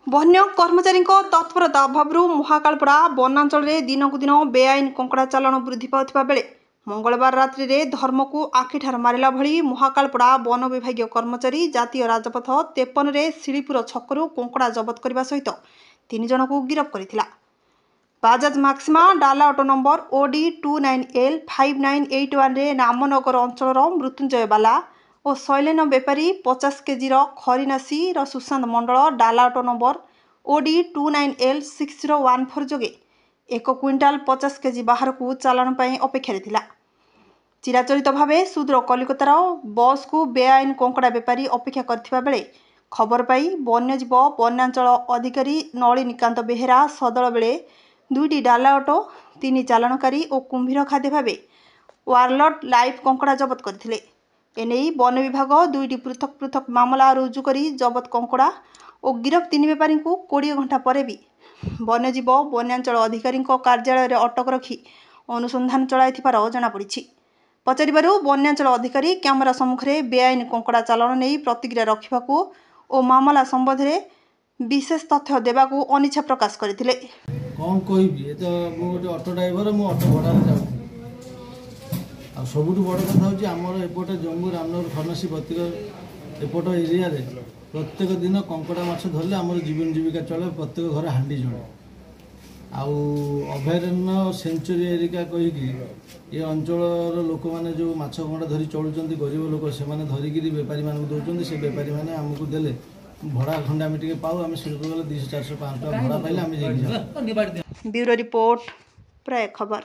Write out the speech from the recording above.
वन्य कर्मचारी तत्परता अभाव महाकालपड़ा वनांचल में दिनकू दिन बेआईन कंकड़ा चालाण वृद्धि पाउथिबा बेले मंगलवार रात्रि रे धर्म को आखिठार मारिला भली महाकालपड़ा वन विभाग कर्मचारी जातीय राजपथ 53 रे शिलीपुर छकरू कंकड़ा जबत करने सहित 3 जन को गिरफ्त करथिला। बाजाज मैक्सिमा डाला ऑटो नंबर OD 29L 5981 रे नामनगर अंचल मृत्युंजय बाला और शैलेन बेपारी 50 केजी खरीनासी सुशांत मंडल डाला ऑटो नंबर OD 29L 6014 जोगे 1 क्विंटाल 50 केजी बाहर को चालाण अपेक्षा थिला। चिराचरित भाव सुदूर कलिकतार बस को बेआईन कंकड़ा बेपारी अपेक्षा करथिबा बेले खबर पाई वन्यजीव वन्यांचल अधिकारी नलिनीकांत बेहेरा सदल बेले 2टी डाला ऑटो 3 चालाणकारी और कुंभीर खाद्य भाव वारलट लाइफ कंकड़ा जबत करथिले। एने वन विभाग 2टी पृथक पृथक मामला रुजु करी जबत कंकड़ा और गिरफ 3 बेपारी को 20 घंटा पर भी वन्यजीव वन्यांचल अधिकारी कार्यालय में अटक रखी अनुसंधान चलाइथिबार जनापड़ी। पचारू वन्यांचल अधिकारी कैमेरा सम्मुखें बेआईन कंकड़ा चालाण नहीं प्रतिक्रिया रखा और मामला संबंध में विशेष तथ्य देवाकू अनिच्छा प्रकाश करथिले। कौन कहबी तो गोटे ऑटो ड्राइवर मु ऑटो भड़ा जाऊँ आ सबुठ बड़ कथा हूँ आमर एपटे जम्मू रामनगर फार्मासी बतीर एपट एरिया प्रत्येक दिन कंकड़ा माछ धरले आमर जीवन जीविका चले। प्रत्येक घर हांडी जड़े आउ अभयारण्य सेंचुरी एरिका कहीकि ये अंचल लोक मैंने जो माछ कंकड़ा धरी चलुंट गरीब लोक से धरिकी बेपारी मानक दौरान से बेपारी मैंने आमको देले भड़ा खंडे आम टे पाऊ आम शिल्प गले 200 400 500 भड़ा पाइले आम। ब्यूरो रिपोर्ट प्राय खबर।